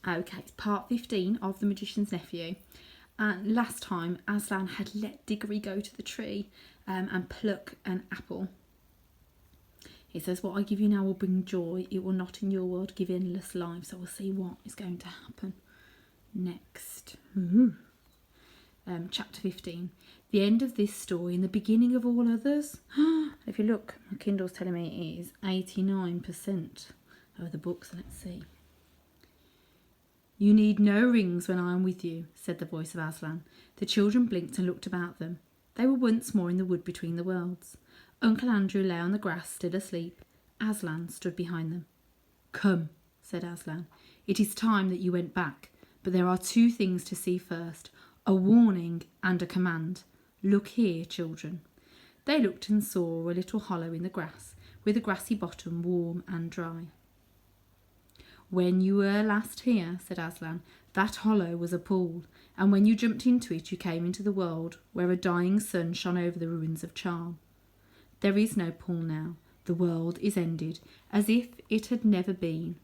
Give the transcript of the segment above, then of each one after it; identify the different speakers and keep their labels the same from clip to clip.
Speaker 1: Okay, it's part 15 of The Magician's Nephew. And last time, Aslan had let Diggory go to the tree and pluck an apple. He says, what I give you now will bring joy. It will not in your world give endless life. So we'll see what is going to happen next. Chapter 15. The end of this story and the beginning of all others. If you look, my Kindle's telling me it is 89% of the books. Let's see. You need no rings when I am with you, said the voice of Aslan. The children blinked and looked about them. They were once more in the wood between the worlds. Uncle Andrew lay on the grass, still asleep. Aslan stood behind them. Come, said Aslan. It is time that you went back, but there are two things to see first, a warning and a command. Look here, children. They looked and saw a little hollow in the grass, with a grassy bottom warm and dry. When you were last here, said Aslan, that hollow was a pool, and when you jumped into it you came into the world where a dying sun shone over the ruins of Charm. There is no pool now. The world is ended, as if it had never been.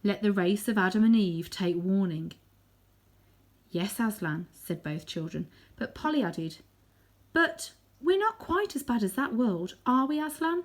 Speaker 1: Let the race of Adam and Eve take warning. Yes, Aslan, said both children, but Polly added, But we're not quite as bad as that world, are we, Aslan?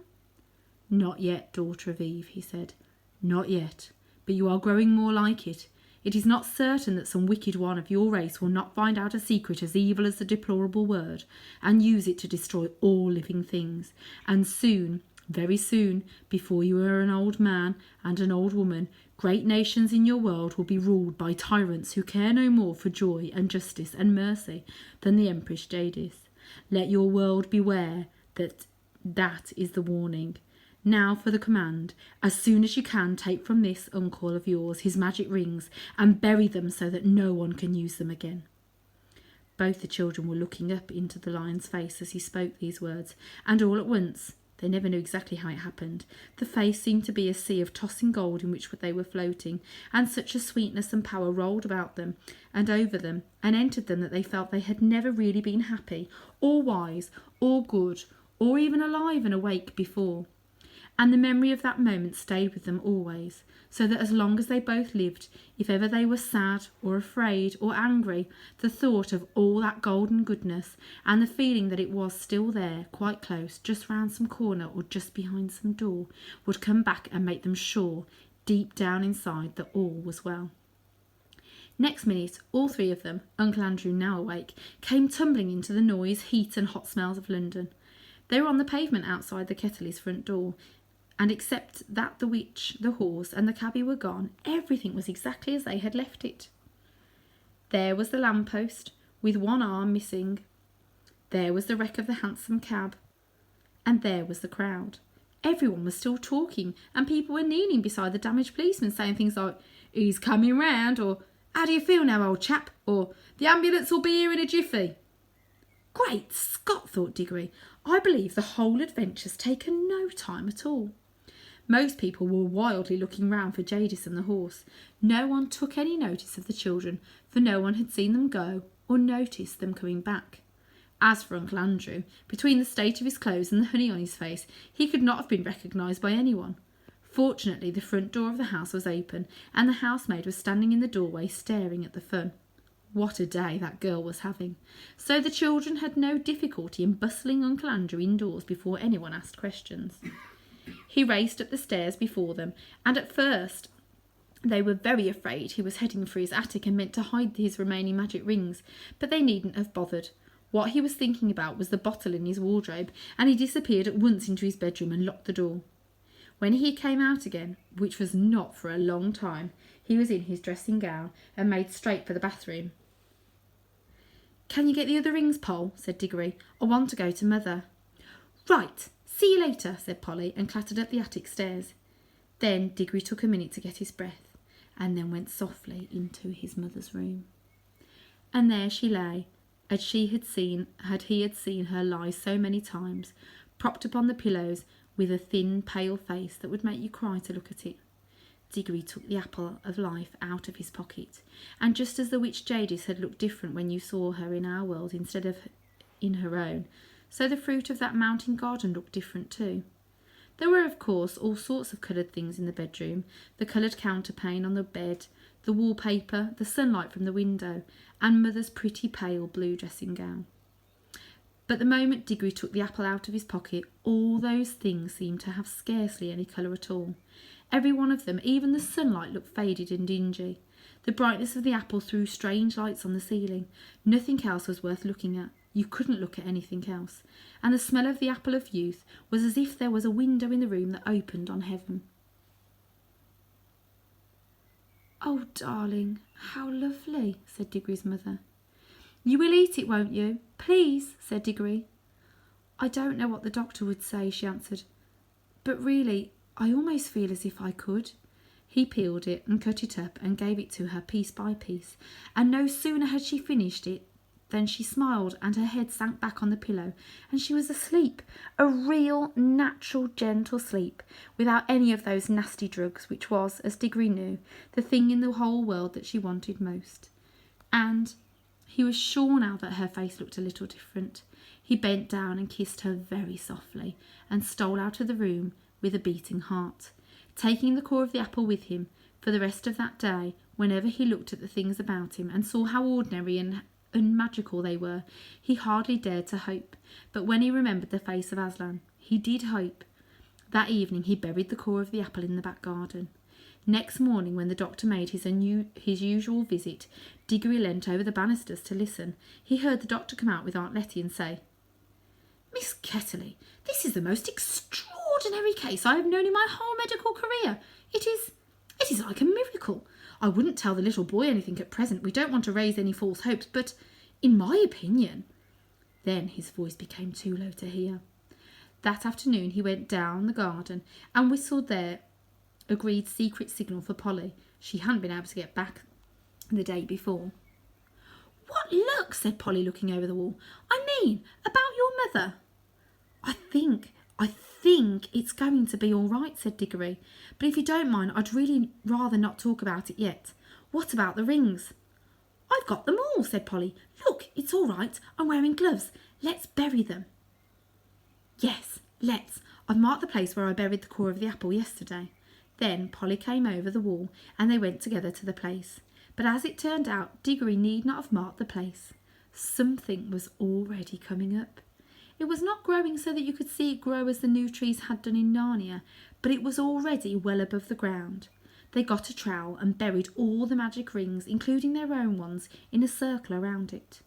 Speaker 1: Not yet, daughter of Eve, he said. Not yet. But you are growing more like it. It is not certain that some wicked one of your race will not find out a secret as evil as the deplorable word, and use it to destroy all living things. And soon, very soon, before you are an old man and an old woman, great nations in your world will be ruled by tyrants who care no more for joy and justice and mercy than the Empress Jadis. Let your world beware that is the warning. Now for the command. As soon as you can, take from this uncle of yours his magic rings and bury them so that no one can use them again. Both the children were looking up into the lion's face as he spoke these words, and all at once, they never knew exactly how it happened, the face seemed to be a sea of tossing gold in which they were floating, and such a sweetness and power rolled about them and over them and entered them that they felt they had never really been happy, or wise, or good, or even alive and awake before. And the memory of that moment stayed with them always, so that as long as they both lived, if ever they were sad or afraid or angry, the thought of all that golden goodness and the feeling that it was still there, quite close, just round some corner or just behind some door, would come back and make them sure, deep down inside, that all was well. Next minute, all three of them, Uncle Andrew now awake, came tumbling into the noise, heat and hot smells of London. They were on the pavement outside the Kettleys' front door, and except that the witch, the horse and the cabby were gone, everything was exactly as they had left it. There was the lamppost, with one arm missing. There was the wreck of the hansom cab. And there was the crowd. Everyone was still talking, and people were kneeling beside the damaged policeman, saying things like, "He's coming round," or "How do you feel now, old chap?" or "The ambulance will be here in a jiffy." Great Scott, thought Diggory, I believe the whole adventure's taken no time at all. Most people were wildly looking round for Jadis and the horse. No one took any notice of the children, for no one had seen them go or noticed them coming back. As for Uncle Andrew, between the state of his clothes and the honey on his face, he could not have been recognised by anyone. Fortunately, the front door of the house was open, and the housemaid was standing in the doorway staring at the fun. What a day that girl was having. So the children had no difficulty in bustling Uncle Andrew indoors before anyone asked questions. He raced up the stairs before them, and at first they were very afraid he was heading for his attic and meant to hide his remaining magic rings, but they needn't have bothered. What he was thinking about was the bottle in his wardrobe, and he disappeared at once into his bedroom and locked the door. When he came out again, which was not for a long time, he was in his dressing gown and made straight for the bathroom. "Can you get the other rings, Poll?" said Diggory. "I want to go to Mother." "Right, see you later," said Polly, and clattered up the attic stairs. Then Diggory took a minute to get his breath, and then went softly into his mother's room. And there she lay, as he had seen her lie so many times, propped upon the pillows, with a thin, pale face that would make you cry to look at it. Diggory took the apple of life out of his pocket, and just as the witch Jadis had looked different when you saw her in our world instead of in her own, so the fruit of that mountain garden looked different too. There were, of course, all sorts of coloured things in the bedroom, the coloured counterpane on the bed, the wallpaper, the sunlight from the window, and Mother's pretty pale blue dressing gown. But the moment Diggory took the apple out of his pocket, all those things seemed to have scarcely any colour at all. Every one of them, even the sunlight, looked faded and dingy. The brightness of the apple threw strange lights on the ceiling. Nothing else was worth looking at. You couldn't look at anything else. And the smell of the apple of youth was as if there was a window in the room that opened on heaven. "Oh, darling, how lovely," said Diggory's mother. "You will eat it, won't you? Please," said Diggory. "I don't know what the doctor would say," she answered. "But really, I almost feel as if I could." He peeled it and cut it up and gave it to her piece by piece, and no sooner had she finished it than she smiled and her head sank back on the pillow and she was asleep, a real, natural, gentle sleep, without any of those nasty drugs, which was, as Diggory knew, the thing in the whole world that she wanted most. And he was sure now that her face looked a little different. He bent down and kissed her very softly and stole out of the room with a beating heart, taking the core of the apple with him for the rest of that day. Whenever he looked at the things about him and saw how ordinary and magical they were, he hardly dared to hope. But when he remembered the face of Aslan, he did hope. That evening he buried the core of the apple in the back garden. Next morning, when the doctor made his usual visit, Diggory leant over the banisters to listen. He heard the doctor come out with Aunt Letty and say, "Miss Ketterley, this is the most extraordinary case I have known in my whole medical career. It is like a miracle. I wouldn't tell the little boy anything at present. We don't want to raise any false hopes, but in my opinion—" Then his voice became too low to hear. That afternoon he went down the garden and whistled their agreed secret signal for Polly. She hadn't been able to get back the day before. "What luck," said Polly, looking over the wall. "I mean, about your mother." I think it's going to be all right," said Diggory. "But if you don't mind, I'd really rather not talk about it yet. What about the rings?" "I've got them all," said Polly. "Look, it's all right. I'm wearing gloves. Let's bury them." "Yes, let's. I've marked the place where I buried the core of the apple yesterday." Then Polly came over the wall and they went together to the place. But as it turned out, Diggory need not have marked the place. Something was already coming up. It was not growing so that you could see it grow as the new trees had done in Narnia, but it was already well above the ground. They got a trowel and buried all the magic rings, including their own ones, in a circle around it.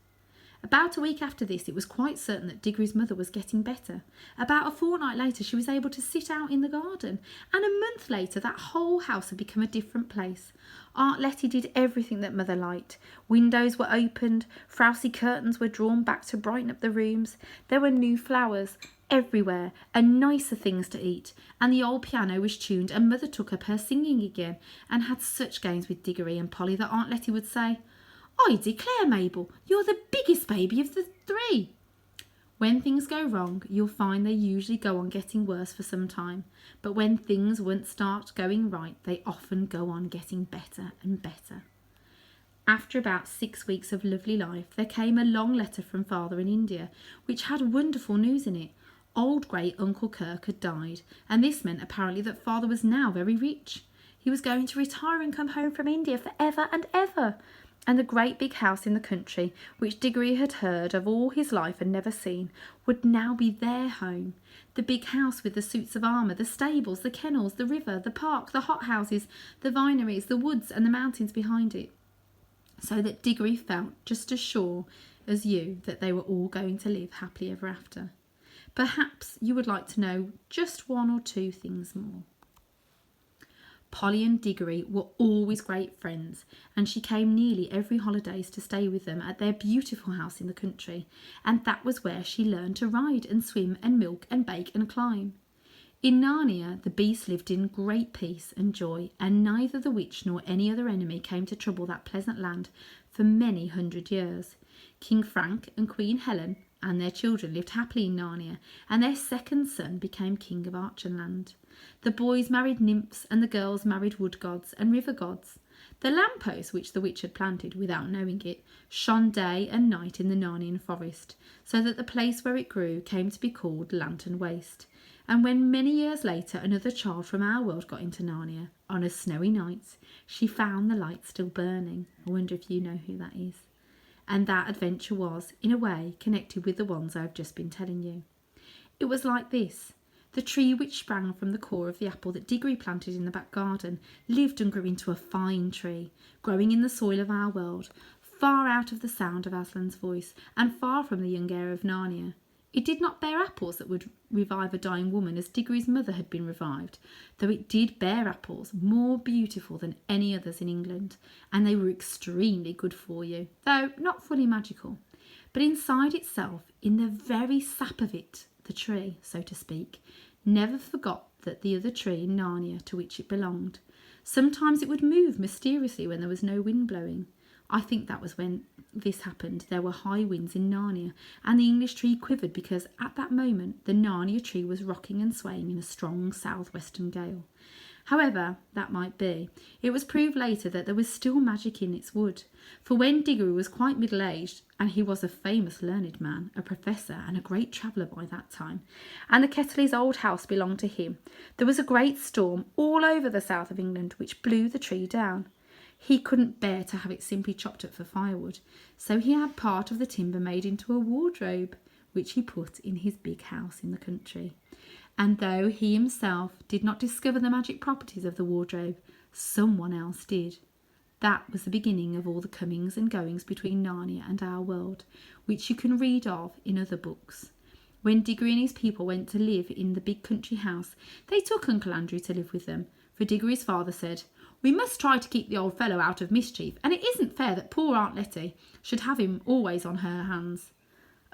Speaker 1: About a week after this, it was quite certain that Diggory's mother was getting better. About a fortnight later, she was able to sit out in the garden, and a month later, that whole house had become a different place. Aunt Letty did everything that Mother liked. Windows were opened, frowsy curtains were drawn back to brighten up the rooms. There were new flowers everywhere, and nicer things to eat, and the old piano was tuned, and Mother took up her singing again, and had such games with Diggory and Polly that Aunt Letty would say, "I declare, Mabel, you're the biggest baby of the three." When things go wrong, you'll find they usually go on getting worse for some time. But when things once start going right, they often go on getting better and better. After about 6 weeks of lovely life, there came a long letter from Father in India, which had wonderful news in it. Old great Uncle Kirk had died, and this meant apparently that Father was now very rich. He was going to retire and come home from India for ever and ever. And the great big house in the country, which Diggory had heard of all his life and never seen, would now be their home. The big house with the suits of armour, the stables, the kennels, the river, the park, the hothouses, the vineries, the woods and the mountains behind it. So that Diggory felt just as sure as you that they were all going to live happily ever after. Perhaps you would like to know just one or two things more. Polly and Diggory were always great friends, and she came nearly every holidays to stay with them at their beautiful house in the country, and that was where she learned to ride and swim and milk and bake and climb. In Narnia, the beasts lived in great peace and joy, and neither the witch nor any other enemy came to trouble that pleasant land for many 100 years. King Frank and Queen Helen and their children lived happily in Narnia, and their second son became king of Archenland. The boys married nymphs, and the girls married wood gods and river gods. The lamppost, which the witch had planted without knowing it, shone day and night in the Narnian forest, so that the place where it grew came to be called Lantern Waste. And when many years later another child from our world got into Narnia, on a snowy night, she found the light still burning. I wonder if you know who that is. And that adventure was, in a way, connected with the ones I have just been telling you. It was like this. The tree which sprang from the core of the apple that Diggory planted in the back garden lived and grew into a fine tree, growing in the soil of our world, far out of the sound of Aslan's voice, and far from the young heir of Narnia. It did not bear apples that would revive a dying woman as Diggory's mother had been revived, though it did bear apples more beautiful than any others in England, and they were extremely good for you, though not fully magical. But inside itself, in the very sap of it, the tree, so to speak, never forgot that the other tree in Narnia to which it belonged. Sometimes it would move mysteriously when there was no wind blowing. I think that was when this happened. There were high winds in Narnia, and the English tree quivered because at that moment the Narnia tree was rocking and swaying in a strong southwestern gale. However that might be, it was proved later that there was still magic in its wood, for when Diggory was quite middle-aged, and he was a famous learned man, a professor and a great traveller by that time, and the Kettleys' old house belonged to him, there was a great storm all over the south of England which blew the tree down. He couldn't bear to have it simply chopped up for firewood, so he had part of the timber made into a wardrobe, which he put in his big house in the country. And though he himself did not discover the magic properties of the wardrobe, someone else did. That was the beginning of all the comings and goings between Narnia and our world, which you can read of in other books. When Diggory and his people went to live in the big country house, they took Uncle Andrew to live with them, for Diggory's father said, "We must try to keep the old fellow out of mischief, and it isn't fair that poor Aunt Letty should have him always on her hands."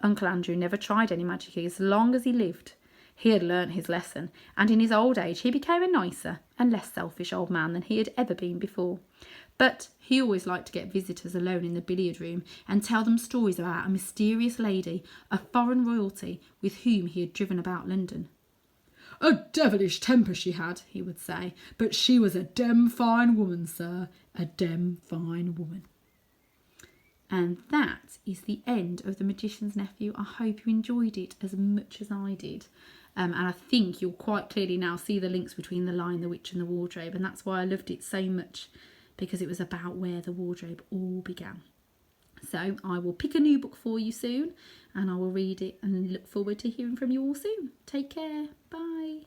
Speaker 1: Uncle Andrew never tried any magic as long as he lived. He had learnt his lesson, and in his old age he became a nicer and less selfish old man than he had ever been before. But he always liked to get visitors alone in the billiard room and tell them stories about a mysterious lady of foreign royalty with whom he had driven about London. "A devilish temper she had," he would say, "but she was a dem fine woman, sir, a dem fine woman." And that is the end of The Magician's Nephew. I hope you enjoyed it as much as I did. And I think you'll quite clearly now see the links between The Lion, the Witch and the wardrobe. And that's why I loved it so much, because it was about where the wardrobe all began. So I will pick a new book for you soon, and I will read it and look forward to hearing from you all soon. Take care. Bye.